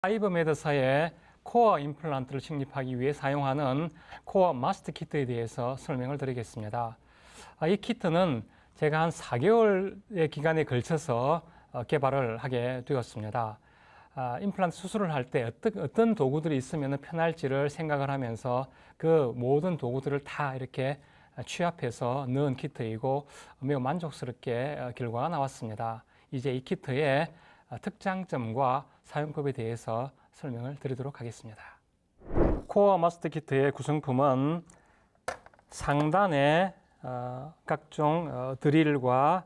아이버메드사의 코어 임플란트를 식립하기 위해 사용하는 코어 마스터 키트에 대해서 설명을 드리겠습니다. 이 키트는 제가 한 4개월의 기간에 걸쳐서 개발을 하게 되었습니다. 임플란트 수술을 할 때 어떤 도구들이 있으면 편할지를 생각을 하면서 그 모든 도구들을 다 이렇게 취합해서 넣은 키트이고 매우 만족스럽게 결과가 나왔습니다. 이제 이 키트의 특장점과 사용법에 대해서 설명을 드리도록 하겠습니다. 코어 마스터 키트의 구성품은 상단에 각종 드릴과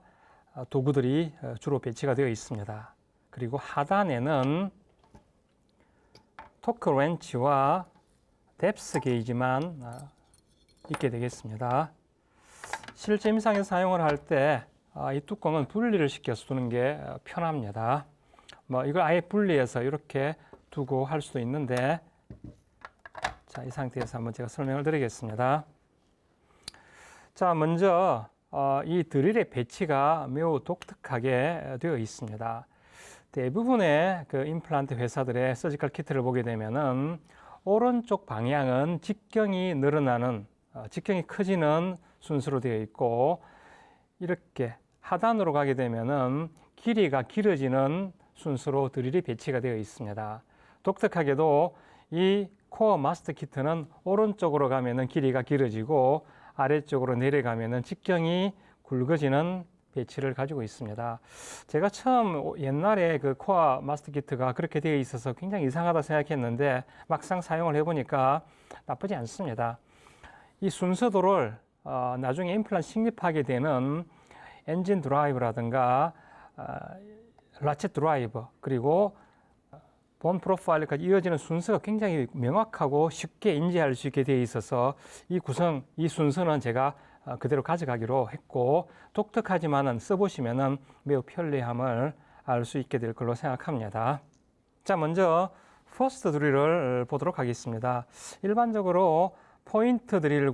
도구들이 주로 배치가 되어 있습니다. 그리고 하단에는 토크 렌치와 뎁스 게이지만 있게 되겠습니다. 실제 임상에서 사용을 할 때 이 뚜껑은 분리를 시켜서 두는 게 편합니다. 이걸 아예 분리해서 이렇게 두고 할 수도 있는데, 자, 이 상태에서 한번 제가 설명을 드리겠습니다. 자, 먼저 이 드릴의 배치가 매우 독특하게 되어 있습니다. 대부분의 그 임플란트 회사들의 서지컬 키트를 보게 되면은 오른쪽 방향은 직경이 늘어나는, 직경이 커지는 순서로 되어 있고, 이렇게 하단으로 가게 되면은 길이가 길어지는 순서로 드릴이 배치가 되어 있습니다. 독특하게도 이 코어 마스터 키트는 오른쪽으로 가면은 길이가 길어지고 아래쪽으로 내려가면은 직경이 굵어지는 배치를 가지고 있습니다. 제가 처음 옛날에 그 코어 마스터 키트가 그렇게 되어 있어서 굉장히 이상하다 생각했는데 막상 사용을 해보니까 나쁘지 않습니다. 이 순서도를 나중에 임플란트 식립하게 되는 엔진 드라이브라든가 라쳇 드라이브 그리고 본 프로파일까지 이어지는 순서가 굉장히 명확하고 쉽게 인지할 수 있게 되어 있어서 이 순서는 제가 그대로 가져가기로 했고, 독특하지만은 써보시면은 매우 편리함을 알 수 있게 될 걸로 생각합니다. 자, 먼저 퍼스트 드릴을 보도록 하겠습니다. 일반적으로 포인트 드릴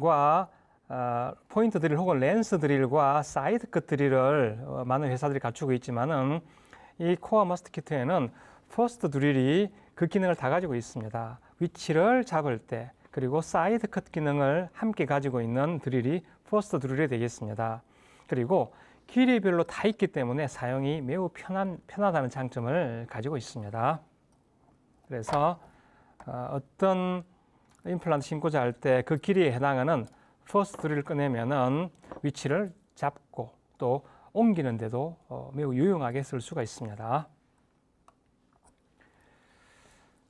혹은 랜스 드릴과 사이드 컷 드릴을 많은 회사들이 갖추고 있지만은 이 코어 마스터 키트에는 퍼스트 드릴이 그 기능을 다 가지고 있습니다. 위치를 잡을 때 그리고 사이드 컷 기능을 함께 가지고 있는 드릴이 퍼스트 드릴이 되겠습니다. 그리고 길이별로 다 있기 때문에 사용이 매우 편하다는 장점을 가지고 있습니다. 그래서 어떤 임플란트 심고자 할 때 그 길이에 해당하는 퍼스트 드릴을 꺼내면은 위치를 잡고 또 옮기는데도 매우 유용하게 쓸 수가 있습니다.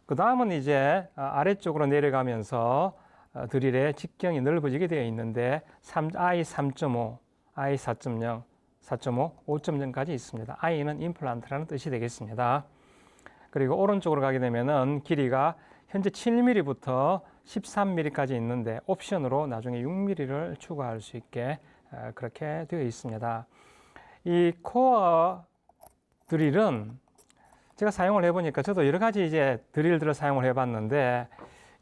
그 다음은 이제 아래쪽으로 내려가면서 드릴의 직경이 넓어지게 되어 있는데 I3.5, I4.0, 4.5, 5.0까지 있습니다. I는 임플란트라는 뜻이 되겠습니다. 그리고 오른쪽으로 가게 되면은 길이가 현재 7mm부터 13mm까지 있는데 옵션으로 나중에 6mm를 추가할 수 있게 그렇게 되어 있습니다. 이 코어 드릴은 제가 사용을 해보니까 저도 여러 가지 이제 드릴들을 사용을 해봤는데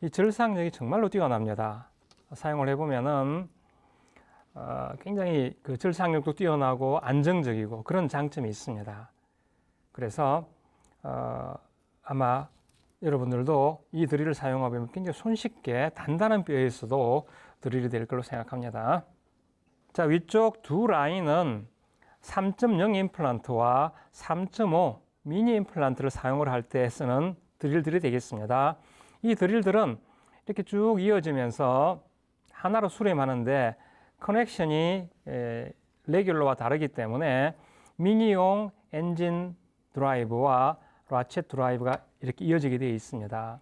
이 절삭력이 정말로 뛰어납니다. 사용을 해보면은 굉장히 그 절삭력도 뛰어나고 안정적이고 그런 장점이 있습니다. 그래서 아마 여러분들도 이 드릴을 사용하면 굉장히 손쉽게 단단한 뼈에서도 드릴이 될 걸로 생각합니다. 자, 위쪽 두 라인은 3.0 임플란트와 3.5 미니 임플란트를 사용을 할 때 쓰는 드릴들이 되겠습니다. 이 드릴들은 이렇게 쭉 이어지면서 하나로 수렴하는데 커넥션이 레귤러와 다르기 때문에 미니용 엔진 드라이브와 라쳇 드라이브가 이렇게 이어지게 되어 있습니다.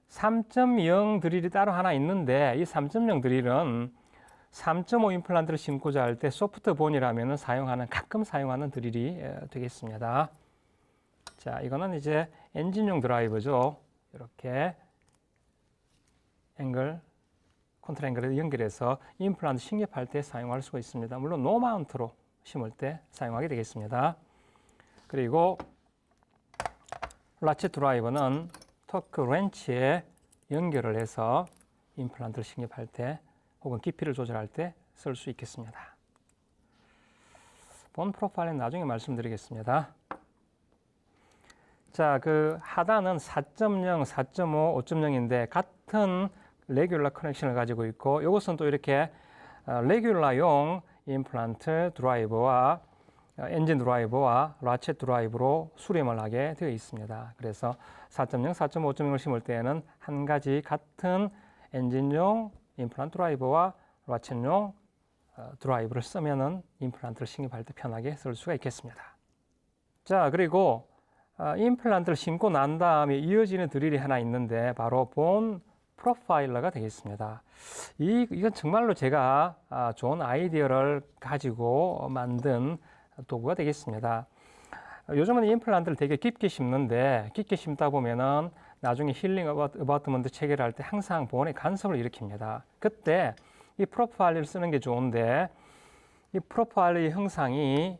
3.0 드릴이 따로 하나 있는데 이 3.0 드릴은 3.5 임플란트를 심고자 할 때 소프트 본이라면 가끔 사용하는 드릴이 되겠습니다. 자, 이거는 이제 엔진용 드라이브죠. 이렇게 컨트롤 앵글을 연결해서 임플란트 식립할 때 사용할 수가 있습니다. 물론 노 마운트로 심을 때 사용하게 되겠습니다. 그리고 라쳇 드라이버는 토크 렌치에 연결을 해서 임플란트를 식립할 때 혹은 깊이를 조절할 때 쓸 수 있겠습니다. 본 프로파일은 나중에 말씀드리겠습니다. 자, 그 하단은 4.0, 4.5, 5.0인데 같은 레귤라 커넥션을 가지고 있고 이것은 또 이렇게 레귤라용 임플란트 드라이버와 엔진 드라이버와 라쳇 드라이브로 수렴을 하게 되어 있습니다. 그래서 4.0, 4.5.0을 심을 때에는 한 가지 같은 엔진용 임플란트 드라이버와 라쳇용 드라이브를 쓰면은 임플란트를 식립할 때 편하게 쓸 수가 있겠습니다. 자, 그리고 임플란트를 심고 난 다음에 이어지는 드릴이 하나 있는데 바로 본 프로파일러가 되겠습니다. 이건 정말로 제가 좋은 아이디어를 가지고 만든 도구가 되겠습니다. 요즘은 임플란트를 되게 깊게 심는데 깊게 심다 보면은 나중에 힐링 어바트먼트 체결할 때 항상 본에 간섭을 일으킵니다. 그때 이 프로파일러를 쓰는 게 좋은데 이 프로파일러의 형상이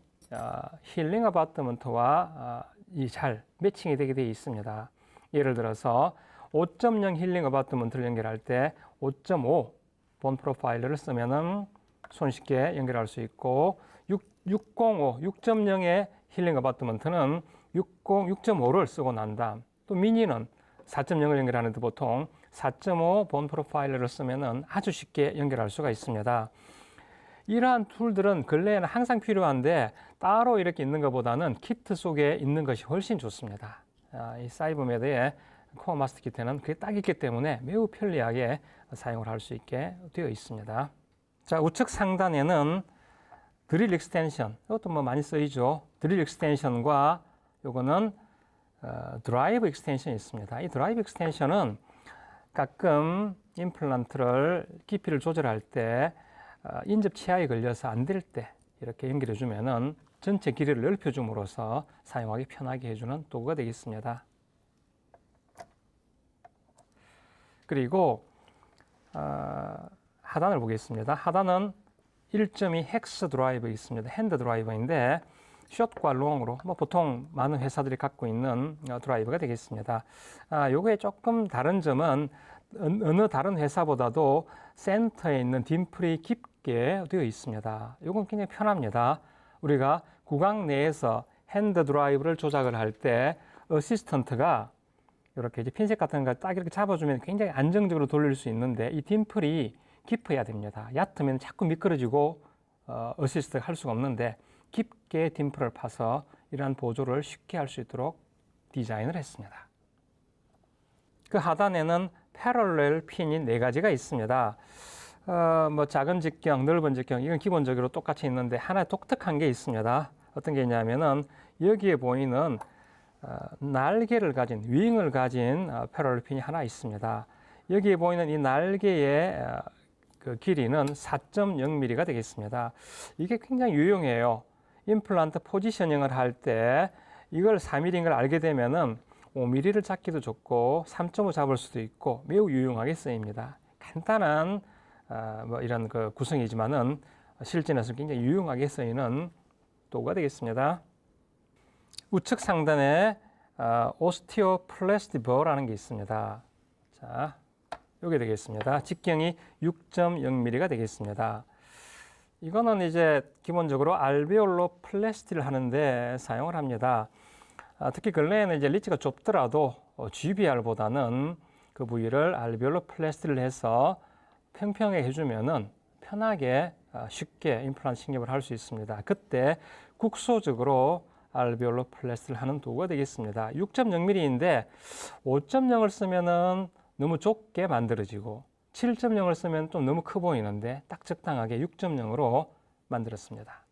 힐링 어바트먼트와 잘 매칭이 되게 되어 있습니다. 예를 들어서 5.0 힐링 어바트먼트를 연결할 때 5.5 본 프로파일러를 쓰면은 손쉽게 연결할 수 있고 6.0의 힐링 어바트먼트는 6.5를 쓰고 난 다음 또 미니는 4.0을 연결하는데 보통 4.5 본 프로파일러를 쓰면은 아주 쉽게 연결할 수가 있습니다. 이러한 툴들은 근래에는 항상 필요한데 따로 이렇게 있는 것보다는 키트 속에 있는 것이 훨씬 좋습니다. 이 사이버메드의 코어 마스터 키트는 그게 딱 있기 때문에 매우 편리하게 사용을 할 수 있게 되어 있습니다. 자, 우측 상단에는 드릴 익스텐션, 이것도 뭐 많이 쓰이죠. 드릴 익스텐션과 요거는 드라이브 익스텐션이 있습니다. 이 드라이브 익스텐션은 가끔 임플란트를 깊이를 조절할 때 인접 치아에 걸려서 안 될 때 이렇게 연결해 주면은 전체 길이를 넓혀 줌으로써 사용하기 편하게 해주는 도구가 되겠습니다. 그리고 하단을 보겠습니다. 하단은 1.2 헥스 드라이버 있습니다. 핸드 드라이버인데 숏과 롱으로 보통 많은 회사들이 갖고 있는 드라이버가 되겠습니다. 요거의 조금 다른 점은 어느 다른 회사보다도 센터에 있는 딤플이 깊게 되어 있습니다. 요건 굉장히 편합니다. 우리가 구강 내에서 핸드 드라이브를 조작을 할 때 어시스턴트가 이렇게 이제 핀셋 같은 거 딱 이렇게 잡아주면 굉장히 안정적으로 돌릴 수 있는데 이 딤플이 깊어야 됩니다. 얕으면 자꾸 미끄러지고 어시스트가 할 수가 없는데 깊게 딤플을 파서 이러한 보조를 쉽게 할 수 있도록 디자인을 했습니다. 그 하단에는 패럴렐 핀이 4가지가 있습니다. 뭐 작은 직경, 넓은 직경 이건 기본적으로 똑같이 있는데 하나 독특한 게 있습니다. 어떤 게 있냐면은 여기에 보이는 날개를 가진 윙을 가진 패럴렐 핀이 하나 있습니다. 여기에 보이는 이 날개의 그 길이는 4.0mm가 되겠습니다. 이게 굉장히 유용해요. 임플란트 포지셔닝을 할 때 이걸 4mm인 걸 알게 되면은 5mm를 잡기도 좋고 3.5 잡을 수도 있고 매우 유용하게 쓰입니다. 간단한 뭐 이런 그 구성이지만은 실전에서 굉장히 유용하게 쓰이는 도구가 되겠습니다. 우측 상단에 오스티오플라스티버라는 게 있습니다. 자, 요게 되겠습니다. 직경이 6.0mm가 되겠습니다. 이거는 이제 기본적으로 알베올로 플래스티를 하는데 사용을 합니다. 특히 근래에는 이제 리치가 좁더라도 GBR보다는 그 부위를 알베올로 플래스티를 해서 평평하게 해주면은 편하게 쉽게 임플란트 식립을 할 수 있습니다. 그때 국소적으로 알베올로 플래스티를 하는 도구가 되겠습니다. 6.0mm인데 5.0을 쓰면은 너무 좁게 만들어지고 7.0을 쓰면 좀 너무 커 보이는데 딱 적당하게 6.0으로 만들었습니다.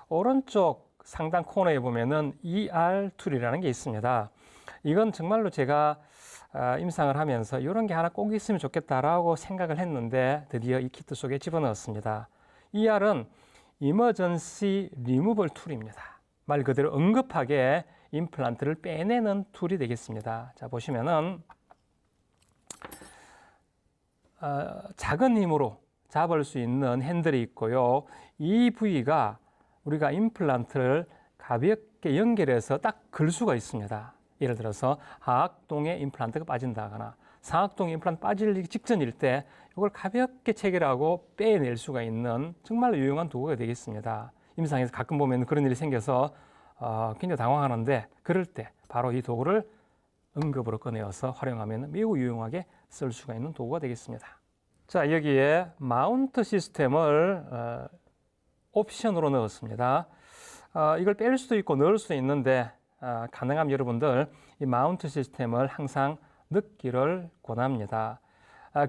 오른쪽 상단 코너에 보면은 ER 툴이라는 게 있습니다. 이건 정말로 제가 임상을 하면서 이런 게 하나 꼭 있으면 좋겠다라고 생각을 했는데 드디어 이 키트 속에 집어넣었습니다. ER은 Emergency Removal 툴입니다. 말 그대로 응급하게 임플란트를 빼내는 툴이 되겠습니다. 자, 보시면은 작은 힘으로 잡을 수 있는 핸들이 있고요. 이 부위가 우리가 임플란트를 가볍게 연결해서 딱 걸 수가 있습니다. 예를 들어서 하악동에 임플란트가 빠진다거나 상악동에 임플란트 빠질 직전일 때 이걸 가볍게 체결하고 빼낼 수가 있는 정말로 유용한 도구가 되겠습니다. 임상에서 가끔 보면 그런 일이 생겨서 굉장히 당황하는데 그럴 때 바로 이 도구를 응급으로 꺼내어서 활용하면 매우 유용하게 쓸 수가 있는 도구가 되겠습니다. 자, 여기에 마운트 시스템을 옵션으로 넣었습니다. 이걸 뺄 수도 있고 넣을 수도 있는데 가능하면 여러분들 이 마운트 시스템을 항상 넣기를 권합니다.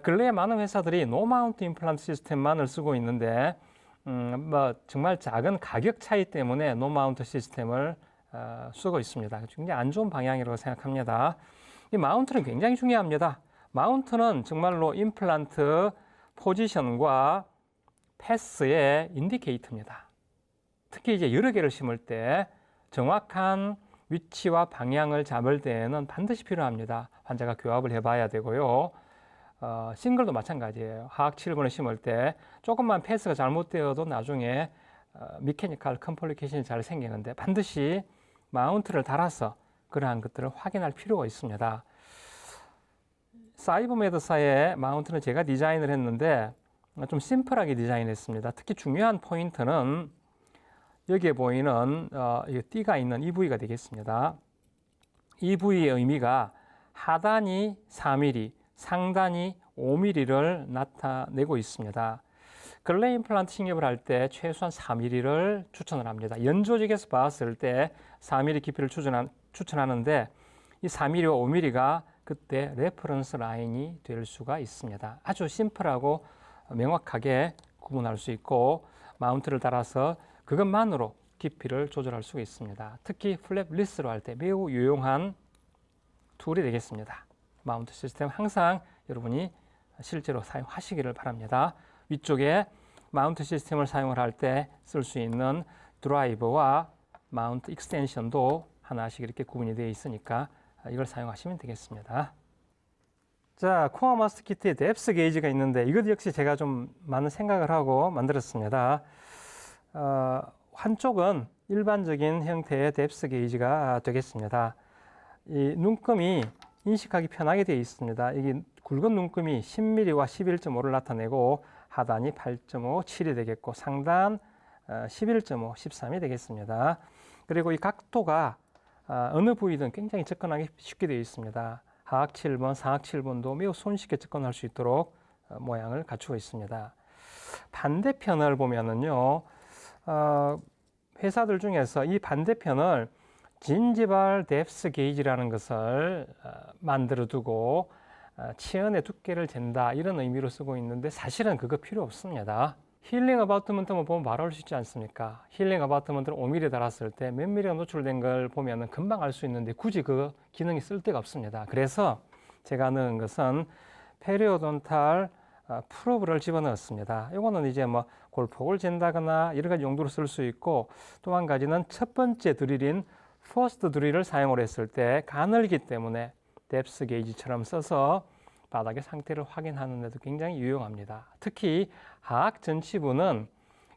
근래에 많은 회사들이 노 마운트 임플란트 시스템만을 쓰고 있는데 뭐 정말 작은 가격 차이 때문에 노 마운트 시스템을 쓰고 있습니다. 굉장히 안 좋은 방향이라고 생각합니다. 이 마운트는 굉장히 중요합니다. 마운트는 정말로 임플란트 포지션과 패스의 인디케이터입니다. 특히 이제 여러 개를 심을 때 정확한 위치와 방향을 잡을 때에는 반드시 필요합니다. 환자가 교합을 해봐야 되고요. 싱글도 마찬가지예요. 하악 7번을 심을 때 조금만 패스가 잘못되어도 나중에 미케니컬 컴플리케이션이 잘 생기는데 반드시 마운트를 달아서 그러한 것들을 확인할 필요가 있습니다. 사이버메드사의 마운트는 제가 디자인을 했는데 좀 심플하게 디자인했습니다. 특히 중요한 포인트는 여기에 보이는 띠가 있는 이 부위가 되겠습니다. 이 부위의 의미가 하단이 4mm, 상단이 5mm를 나타내고 있습니다. 근래 임플란트 식립을 할 때 최소한 4mm를 추천을 합니다. 연조직에서 봤을 때 4mm 깊이를 추천하는데 이 4mm와 5mm가 그때 레퍼런스 라인이 될 수가 있습니다. 아주 심플하고 명확하게 구분할 수 있고 마운트를 달아서 그것만으로 깊이를 조절할 수가 있습니다. 특히 플랩 리스로 할 때 매우 유용한 툴이 되겠습니다. 마운트 시스템 항상 여러분이 실제로 사용하시기를 바랍니다. 위쪽에 마운트 시스템을 사용을 할 때 쓸 수 있는 드라이버와 마운트 익스텐션도 하나씩 이렇게 구분이 되어 있으니까 이걸 사용하시면 되겠습니다. 자, 코어 마스터 키트에 뎁스 게이지가 있는데 이것 역시 제가 좀 많은 생각을 하고 만들었습니다. 한쪽은 일반적인 형태의 뎁스 게이지가 되겠습니다. 이 눈금이 인식하기 편하게 되어 있습니다. 이게 굵은 눈금이 10mm와 11.5를 나타내고 하단이 8.5, 7이 되겠고 상단 11.5, 13이 되겠습니다. 그리고 이 각도가 어느 부위든 굉장히 접근하기 쉽게 되어 있습니다. 하악 7번, 상악 7번도 매우 손쉽게 접근할 수 있도록 모양을 갖추고 있습니다. 반대편을 보면은요, 회사들 중에서 이 반대편을 진지발 뎁스 게이지라는 것을 만들어 두고 치연의 두께를 잰다 이런 의미로 쓰고 있는데 사실은 그거 필요 없습니다. 힐링 어바우트먼트만 보면 바로 알 수 있지 않습니까? 힐링 어바우트먼트를 5mm 달았을 때 몇 mm가 노출된 걸 보면 금방 알 수 있는데 굳이 그 기능이 쓸 데가 없습니다. 그래서 제가 넣은 것은 페리오돈탈 프로브를 집어넣었습니다. 이거는 이제 뭐 골폭을 잰다거나 여러 가지 용도로 쓸 수 있고 또 한 가지는 첫 번째 드릴인 퍼스트 드릴을 사용을 했을 때 가늘기 때문에 뎁스 게이지처럼 써서 바닥의 상태를 확인하는 데도 굉장히 유용합니다. 특히 하악 전치부는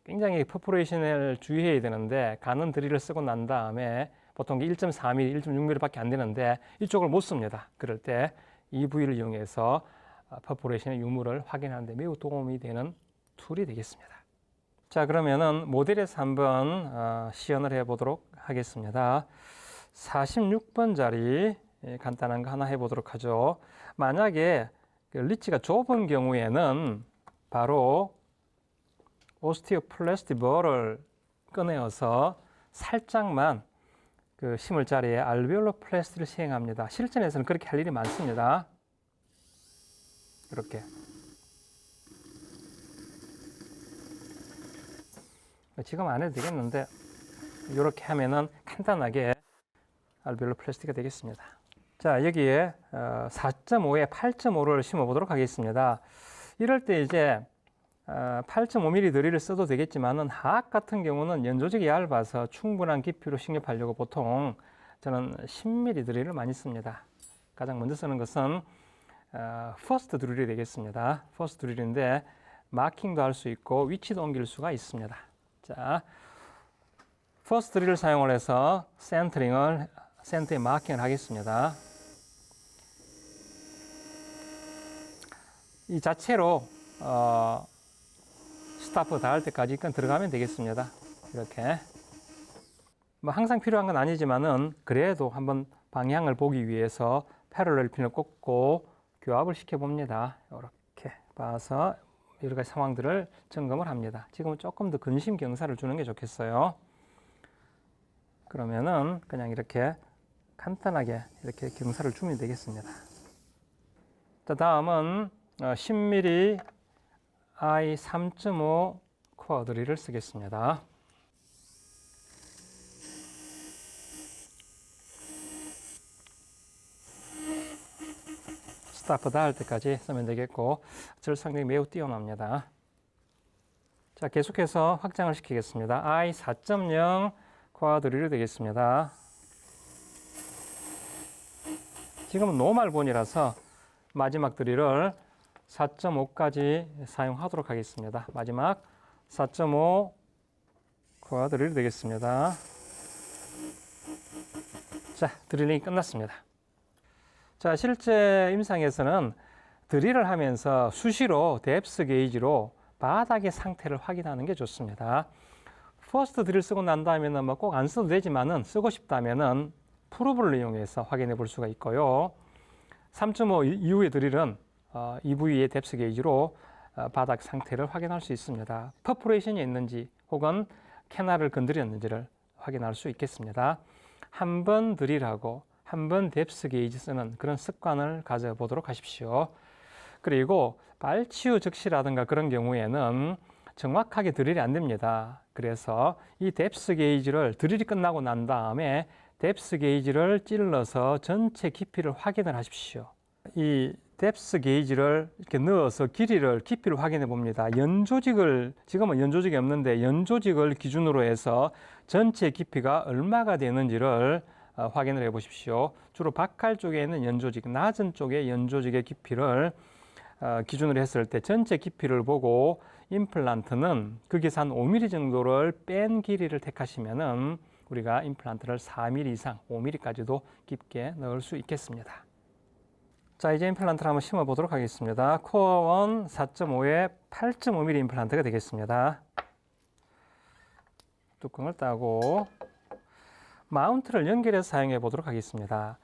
굉장히 퍼포레이션을 주의해야 되는데 가는 드릴을 쓰고 난 다음에 보통 1.4mm, 1.6mm 밖에 안 되는데 이쪽을 못 씁니다. 그럴 때 이 부위를 이용해서 퍼포레이션의 유무를 확인하는 데 매우 도움이 되는 툴이 되겠습니다. 자, 그러면은 모델에서 한번 시연을 해 보도록 하겠습니다. 46번짜리 간단한 거 하나 해보도록 하죠. 만약에 리치가 좁은 경우에는 바로 오스티오플라스티 볼을 꺼내어서 살짝만 그 심을 자리에 알베올로플라스티를 시행합니다. 실전에서는 그렇게 할 일이 많습니다. 이렇게 지금 안 해도 되겠는데 이렇게 하면은 간단하게 알베올로플라스티가 되겠습니다. 자, 여기에 4.5에 8.5를 심어 보도록 하겠습니다. 이럴 때 이제 8.5mm 드릴을 써도 되겠지만은 하악 같은 경우는 연조직이 얇아서 충분한 깊이로 식립하려고 보통 저는 10mm 드릴을 많이 씁니다. 가장 먼저 쓰는 것은 퍼스트 드릴이 되겠습니다. 퍼스트 드릴인데 마킹도 할 수 있고 위치도 옮길 수가 있습니다. 자, 퍼스트 드릴을 사용을 해서 센터에 마킹을 하겠습니다. 이 자체로 스타프 닿을 때까지 일단 들어가면 되겠습니다. 이렇게 뭐 항상 필요한 건 아니지만은 그래도 한번 방향을 보기 위해서 패러렐 핀을 꽂고 교합을 시켜 봅니다. 이렇게 봐서 여러 가지 상황들을 점검을 합니다. 지금은 조금 더 근심 경사를 주는 게 좋겠어요. 그러면은 그냥 이렇게 간단하게 이렇게 경사를 주면 되겠습니다. 자, 다음은 10mm I 3.5 코어 드릴을 쓰겠습니다. 스타프 닿을 때까지 쓰면 되겠고 절상력이 매우 뛰어납니다. 자, 계속해서 확장을 시키겠습니다. I 4.0 코어 드릴이 되겠습니다. 지금은 노멀본이라서 마지막 드릴을 4.5까지 사용하도록 하겠습니다. 마지막 4.5 코어 드릴이 되겠습니다. 자, 드릴링이 끝났습니다. 자, 실제 임상에서는 드릴을 하면서 수시로 뎁스 게이지로 바닥의 상태를 확인하는 게 좋습니다. 퍼스트 드릴 쓰고 난 다음에는 뭐 꼭 안 써도 되지만은 쓰고 싶다면은 프로브를 이용해서 확인해 볼 수가 있고요. 3.5 이후의 드릴은 이 부위의 뎁스 게이지로 바닥 상태를 확인할 수 있습니다. 퍼포레이션이 있는지 혹은 캐나를 건드렸는지를 확인할 수 있겠습니다. 한 번 드릴하고 한 번 뎁스 게이지 쓰는 그런 습관을 가져보도록 하십시오. 그리고 발치유 적시라든가 그런 경우에는 정확하게 드릴이 안 됩니다. 그래서 이 뎁스 게이지를 드릴이 끝나고 난 다음에 뎁스 게이지를 찔러서 전체 깊이를 확인을 하십시오. 이 뎁스 게이지를 이렇게 넣어서 깊이를 확인해 봅니다. 연조직을, 지금은 연조직이 없는데 연조직을 기준으로 해서 전체 깊이가 얼마가 되는지를 확인을 해 보십시오. 주로 박칼 쪽에 있는 연조직, 낮은 쪽의 연조직의 깊이를 기준으로 했을 때 전체 깊이를 보고 임플란트는 거기서 한 5mm 정도를 뺀 길이를 택하시면은 우리가 임플란트를 4mm 이상, 5mm까지도 깊게 넣을 수 있겠습니다. 자, 이제 임플란트를 한번 심어 보도록 하겠습니다. 코어 1 4.5에 8.5mm 임플란트가 되겠습니다. 뚜껑을 따고 마운트를 연결해서 사용해 보도록 하겠습니다.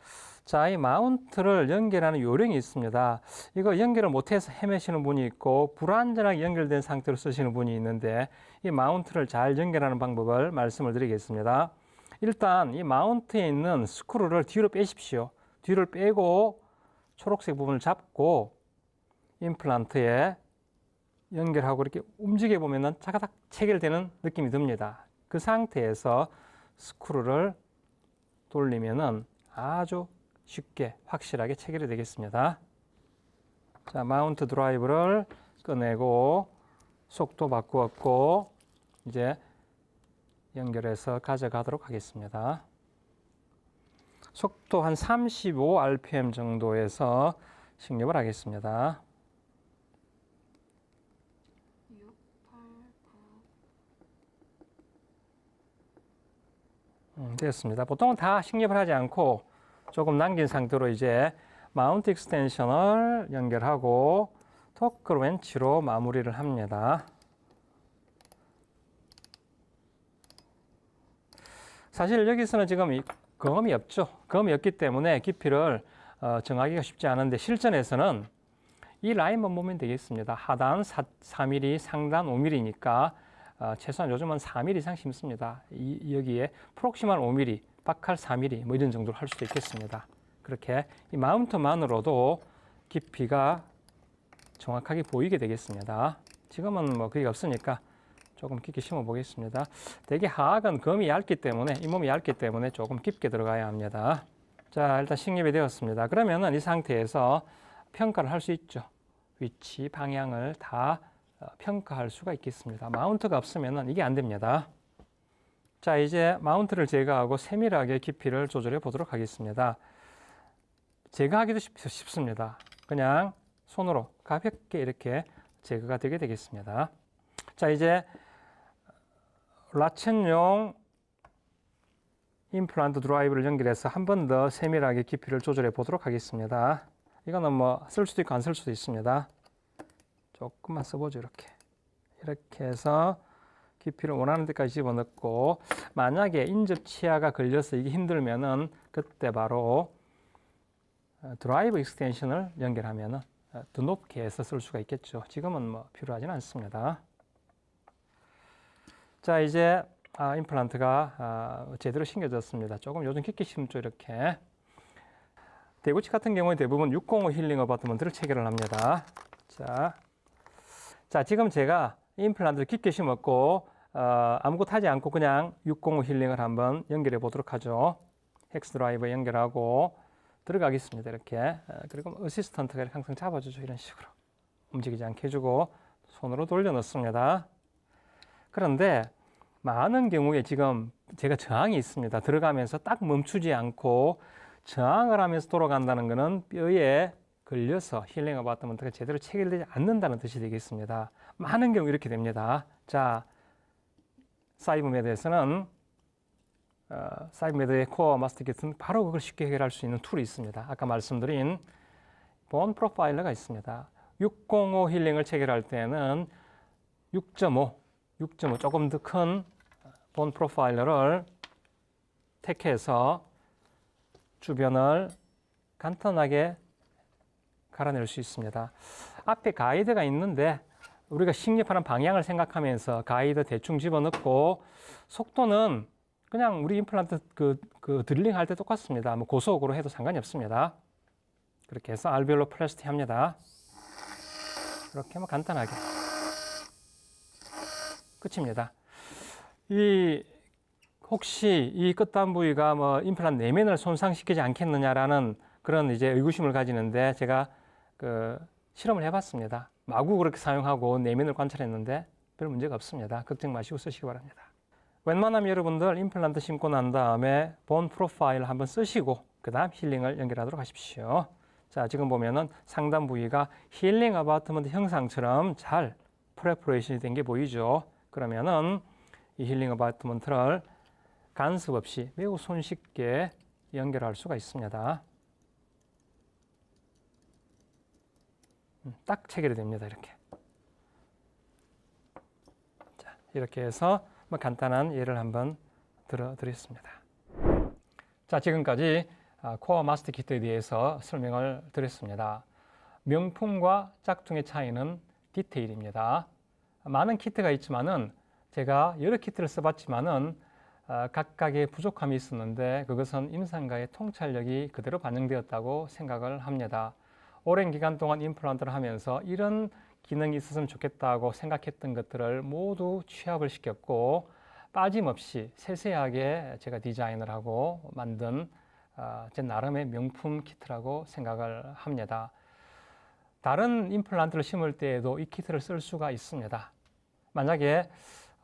자, 이 마운트를 연결하는 요령이 있습니다. 이거 연결을 못해서 헤매시는 분이 있고 불완전하게 연결된 상태로 쓰시는 분이 있는데 이 마운트를 잘 연결하는 방법을 말씀을 드리겠습니다. 일단 이 마운트에 있는 스크루를 뒤로 빼십시오. 뒤를 빼고 초록색 부분을 잡고 임플란트에 연결하고 이렇게 움직여 보면은 차가닥 체결되는 느낌이 듭니다. 그 상태에서 스크루를 돌리면은 아주 쉽게 확실하게 체결이 되겠습니다. 자, 마운트 드라이브를 꺼내고 속도 바꾸었고 이제 연결해서 가져가도록 하겠습니다. 속도 한 35rpm 정도에서 식립을 하겠습니다. 6, 8, 9. 됐습니다. 보통은 다 식립을 하지 않고 조금 남긴 상태로 이제 마운트 익스텐션을 연결하고 토크 렌치로 마무리를 합니다. 사실 여기서는 지금 거음이 없죠. 거음이 없기 때문에 깊이를 정하기가 쉽지 않은데 실전에서는 이 라인만 보면 되겠습니다. 하단 4mm, 상단 5mm니까 최소한 요즘은 4mm 이상 심습니다. 여기에 프록시말 5mm, 박칼 4mm 뭐 이런 정도로 할 수도 있겠습니다. 그렇게 이 마운트만으로도 깊이가 정확하게 보이게 되겠습니다. 지금은 뭐 그게 없으니까 조금 깊게 심어 보겠습니다. 대개 하악은 검이 얇기 때문에, 잇몸이 얇기 때문에 조금 깊게 들어가야 합니다. 자, 일단 식립이 되었습니다. 그러면은 이 상태에서 평가를 할 수 있죠. 위치, 방향을 다 평가할 수가 있겠습니다. 마운트가 없으면은 이게 안 됩니다. 자, 이제 마운트를 제거하고 세밀하게 깊이를 조절해 보도록 하겠습니다. 제거하기도 쉽습니다. 그냥 손으로 가볍게 이렇게 제거가 되게 되겠습니다. 자, 이제 라첸용 임플란트 드라이브를 연결해서 한 번 더 세밀하게 깊이를 조절해 보도록 하겠습니다. 이거는 뭐 쓸 수도 있고 안 쓸 수도 있습니다. 조금만 써보죠. 이렇게 해서 깊이를 원하는 데까지 집어넣고 만약에 인접 치아가 걸려서 이게 힘들면은 그때 바로 드라이브 익스텐션을 연결하면은 더 높게 해서 쓸 수가 있겠죠. 지금은 뭐 필요하지는 않습니다. 자, 이제 임플란트가 제대로 심겨졌습니다. 조금 요즘 깊게 심죠, 이렇게. 대구치 같은 경우에 대부분 605 힐링 어바트먼트를 체결을 합니다. 자, 지금 제가 임플란트를 깊게 심었고 아무것도 하지 않고 그냥 605 힐링을 한번 연결해 보도록 하죠. 헥스 드라이버 연결하고 들어가겠습니다. 이렇게. 그리고 어시스턴트가 이렇게 항상 잡아주죠. 이런 식으로. 움직이지 않게 해주고 손으로 돌려 넣습니다. 그런데 많은 경우에 지금 제가 저항이 있습니다. 들어가면서 딱 멈추지 않고 저항을 하면서 돌아간다는 것은 뼈에 걸려서 힐링 어바트먼트가 제대로 체결되지 않는다는 뜻이 되겠습니다. 많은 경우 이렇게 됩니다. 자, 사이브메드에서는 사이브메드의 코어 마스터킷은 바로 그걸 쉽게 해결할 수 있는 툴이 있습니다. 아까 말씀드린 본 프로파일러가 있습니다. 605 힐링을 체결할 때는 6.5 조금 더 큰 본 프로파일러를 택해서 주변을 간단하게 갈아낼 수 있습니다. 앞에 가이드가 있는데 우리가 식립하는 방향을 생각하면서 가이드 대충 집어넣고 속도는 그냥 우리 임플란트 그 드릴링 할 때 똑같습니다. 뭐 고속으로 해도 상관이 없습니다. 그렇게 해서 알베올로 플라스티 합니다. 이렇게 하면 간단하게 끝입니다. 혹시 이 끝단 부위가 뭐 임플란트 내면을 손상시키지 않겠느냐라는 그런 이제 의구심을 가지는데 제가 실험을 해봤습니다. 마구 그렇게 사용하고 내면을 관찰했는데 별 문제가 없습니다. 걱정 마시고 쓰시기 바랍니다. 웬만하면 여러분들 임플란트 심고 난 다음에 본 프로파일 한번 쓰시고 그 다음 힐링을 연결하도록 하십시오. 자, 지금 보면은 상단 부위가 힐링 어바트먼트 형상처럼 잘 프레퍼레이션이 된 게 보이죠. 그러면은 이 힐링 어바트먼트를 간섭 없이 매우 손쉽게 연결할 수가 있습니다. 딱 체결이 됩니다. 이렇게. 자, 이렇게 해서 뭐 간단한 예를 한번 들어드렸습니다. 자, 지금까지 코어 마스터 키트에 대해서 설명을 드렸습니다. 명품과 짝퉁의 차이는 디테일입니다. 많은 키트가 있지만은 제가 여러 키트를 써봤지만은 각각의 부족함이 있었는데 그것은 임상가의 통찰력이 그대로 반영되었다고 생각을 합니다. 오랜 기간 동안 임플란트를 하면서 이런 기능이 있었으면 좋겠다고 생각했던 것들을 모두 취합을 시켰고 빠짐없이 세세하게 제가 디자인을 하고 만든 제 나름의 명품 키트라고 생각을 합니다. 다른 임플란트를 심을 때에도 이 키트를 쓸 수가 있습니다. 만약에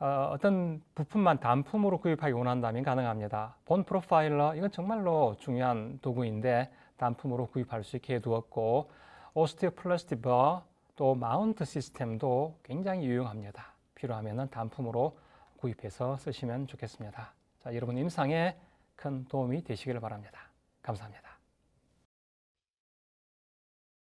어떤 부품만 단품으로 구입하기 원한다면 가능합니다. 본 프로파일러, 이건 정말로 중요한 도구인데 단품으로 구입할 수 있게 해두었고 오스티오플라스티 버, 또 마운트 시스템도 굉장히 유용합니다. 필요하면 단품으로 구입해서 쓰시면 좋겠습니다. 자, 여러분 임상에 큰 도움이 되시기를 바랍니다. 감사합니다.